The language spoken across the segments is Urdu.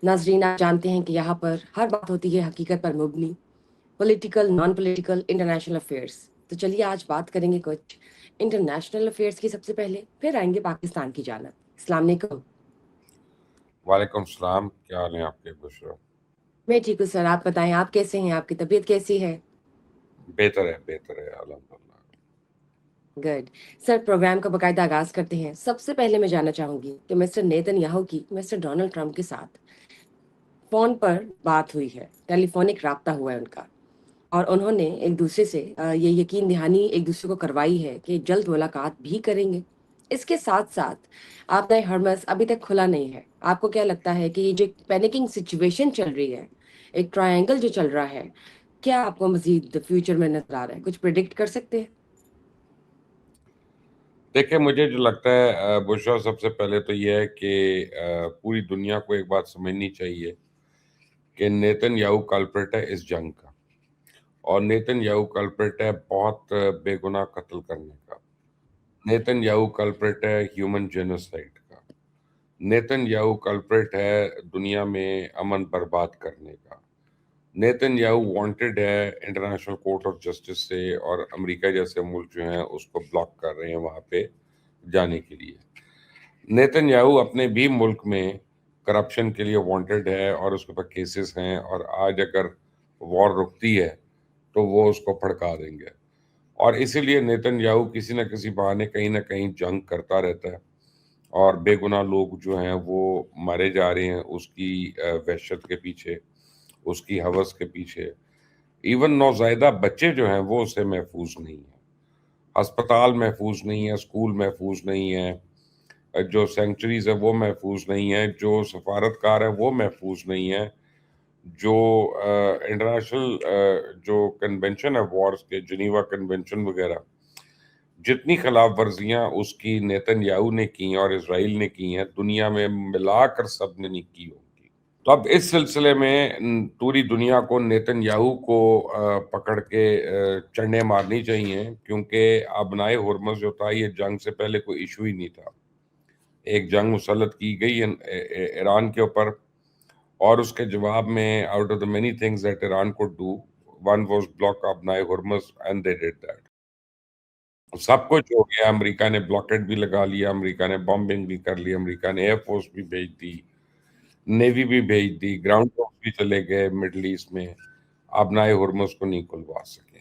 ناظرین آپ جانتے ہیں کہ یہاں پر ہر بات ہوتی ہے حقیقت پر مبنی، political, non political, international affairs. تو چلیے آج بات کریں گے کچھ انٹرنیشنل افیئرس کی سب سے پہلے، پھر آئیں گے پاکستان کی جانب. السلام علیکم. وعلیکم السلام. کیا حال ہیں آپ کے بشرا؟ میں ٹھیک ہوں سر، آپ بتائیں آپ کیسے ہیں، آپ کی طبیعت کیسی ہے؟ بہتر ہے الحمد للہ. گڈ. سر پروگرام کا باقاعدہ آغاز کرتے ہیں. سب سے پہلے میں جاننا چاہوں گی کہ مسٹر نیتن یاہو کی مسٹر ڈونلڈ ٹرمپ کے ساتھ فون پر بات ہوئی ہے، ٹیلی فونک رابطہ ہوا ہے ان کا، اور انہوں نے ایک دوسرے سے یہ یقین دہانی ایک دوسرے کو کروائی ہے کہ جلد ملاقات بھی کریں گے. اس کے ساتھ ساتھ آپ کا ہرمس ابھی تک کھلا نہیں ہے. آپ کو کیا لگتا ہے کہ یہ جو پینیکنگ سچویشن چل رہی ہے، ایک ٹرائنگل جو چل رہا ہے، کیا آپ کو مزید فیوچر میں نظر آ رہا ہے؟ کچھ پریڈکٹ کر سکتے ہیں؟ دیکھیں مجھے جو لگتا ہے بشرا، سب سے پہلے تو یہ ہے کہ پوری دنیا کو ایک بات سمجھنی چاہیے کہ نیتن یاہو کلپریٹ ہے اس جنگ کا، اور نیتن یاہو کلپریٹ ہے بہت بے گناہ قتل کرنے کا. نیتن یاہو کلپریٹ ہے ہیومن جینوسائیڈ کا. نیتن یاہو کلپریٹ ہے دنیا میں امن برباد کرنے کا. نیتن یاہو وانٹڈ ہے انٹرنیشنل کورٹ آف جسٹس سے، اور امریکہ جیسے ملک جو ہیں اس کو بلاک کر رہے ہیں وہاں پہ جانے کے لیے. نیتن یاہو اپنے بھی ملک میں کرپشن کے لیے وانٹڈ ہے، اور اس کے اوپر کیسز ہیں، اور آج اگر وار رکتی ہے تو وہ اس کو پھڑکا دیں گے. اور اسی لیے نیتن یاہو کسی نہ کسی بہانے کہیں نہ کہیں جنگ کرتا رہتا ہے، اور بے گناہ لوگ جو ہیں وہ مارے جا رہے ہیں اس کی وحشت کے پیچھے، اس کی ہوس کے پیچھے. ایون نوزائیدہ بچے جو ہیں وہ اسے محفوظ نہیں ہیں، ہسپتال محفوظ نہیں ہے، اسکول محفوظ نہیں ہے، جو سینکچریز ہے وہ محفوظ نہیں ہے، جو سفارتکار ہے وہ محفوظ نہیں ہے، جو انٹرنیشنل جو کنونشن ہے وارز کے، جنیوا کنونشن وغیرہ، جتنی خلاف ورزیاں اس کی نیتن یاہو نے کی اور اسرائیل نے کی ہیں، دنیا میں ملا کر سب نے نہیں کی ہوگی. تو اب اس سلسلے میں پوری دنیا کو نیتن یاہو کو پکڑ کے چڑھنے مارنی چاہیے، کیونکہ ابنائے ہرمز جو تھا یہ جنگ سے پہلے کوئی ایشو ہی نہیں تھا. ایک جنگ مسلط کی گئی ایران کے اوپر، اور اس کے جواب میں out of the many things that Iran could do, one was block ابنائے Hormuz and they did that. سب کچھ ہو گیا، امریکہ نے بلاکیڈ بھی لگا لیا، امریکہ نے بمبنگ بھی کر لی، امریکہ نے ایئر فورس بھی بھیج دی، نیوی بھی بھیج دی، گراؤنڈ فورس بھی چلے گئے مڈل ایسٹ میں، ابنائے ہرمز کو نہیں کھلوا سکے.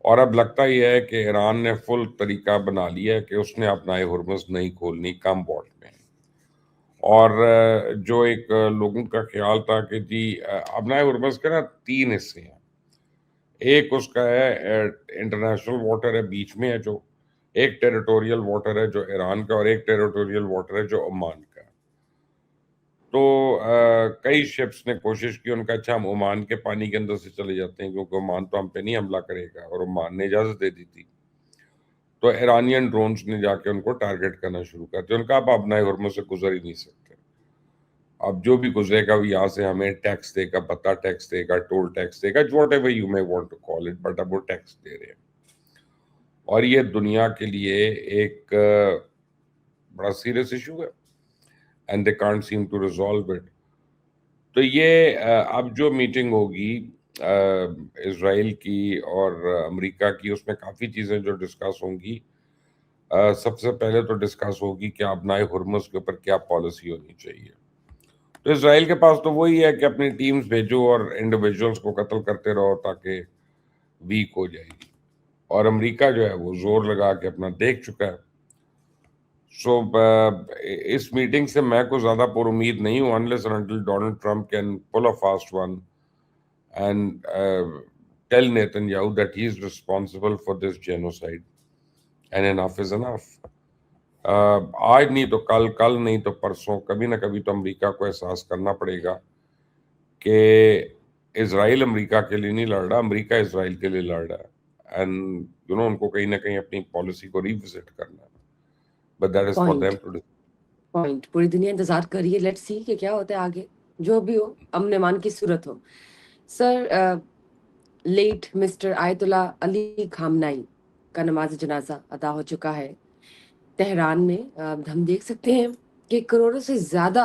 اور اب لگتا یہ ہے کہ ایران نے فل طریقہ بنا لیا ہے کہ اس نے ابنائے ہرمز نہیں کھولنی کم واٹ میں. اور جو ایک لوگوں کا خیال تھا کہ جی ابنائے ہرمز کے نا 3 حصے ہیں. ایک اس کا ہے انٹرنیشنل واٹر ہے، بیچ میں ہے، جو ایک ٹیریٹوریل واٹر ہے جو ایران کا، اور ایک ٹیریٹوریل واٹر ہے جو عمان کا. تو کئی شپس نے کوشش کی، ان کا اچھا ہم عمان کے پانی کے اندر سے چلے جاتے ہیں کیونکہ عمان تو ہم پہ نہیں حملہ کرے گا، اور عمان نے اجازت دے دی تھی. تو ایرانین ڈرونز نے جا کے ان کو ٹارگٹ کرنا شروع کر دیا. ان کا اب ابنائے ہرمز سے گزر ہی نہیں سکتے. اب جو بھی گزرے گا وہ یہاں سے ہمیں ٹیکس دے گا، بتا ٹیکس دے گا، ٹول ٹیکس دے گا، whatever you may want to call it, but اب وہ ٹیکس دے رہے ہیں. اور یہ دنیا کے لیے ایک بڑا سیریس ایشو ہے، and they can't seem to resolve it. تو یہ اب جو میٹنگ ہوگی اسرائیل کی اور امریکہ کی، اس میں کافی چیزیں جو ڈسکس ہوں گی. سب سے پہلے تو ڈسکس ہوگی کہ ابنائے ہرمز کے اوپر کیا پالیسی ہونی چاہیے. تو اسرائیل کے پاس تو وہی ہے کہ اپنی ٹیمز بھیجو اور انڈیویجولز کو قتل کرتے رہو تاکہ ویک ہو جائے گی. اور امریکہ جو ہے وہ زور لگا کے اپنا دیکھ چکا ہے. سو اس میٹنگ سے میں کو زیادہ پر امید نہیں ہوں unless and until Donald Trump can pull a fast one and tell Netanyahu that he is responsible for this genocide and enough is enough. آج نہیں تو کل، کل نہیں تو پرسوں، کبھی نہ کبھی تو امریکہ کو احساس کرنا پڑے گا کہ اسرائیل امریکہ کے لیے نہیں لڑ رہا، امریکہ اسرائیل کے لیے لڑ رہا ہے. اینڈ ان کو کہیں نہ کہیں اپنی پالیسی کو ریوزٹ کرنا ہے. But that is for them to point پوری دنیا انتظار کریے، لیٹ سی کہ کیا ہوتا ہے آگے. جو بھی ہو، امن امان کی صورت ہو. سر لیٹ مسٹر آیت اللہ علی خامنائی کا نماز جنازہ ادا ہو چکا ہے تہران میں. ہم دیکھ سکتے ہیں کہ کروڑوں سے زیادہ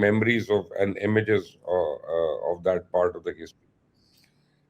memories of and images of that part of the history.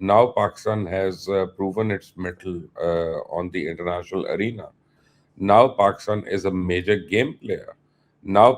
Now Pakistan has proven its mettle on the international arena. Now Pakistan is a major game player. Now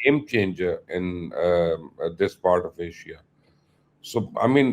game changer in this part of Asia. So I mean,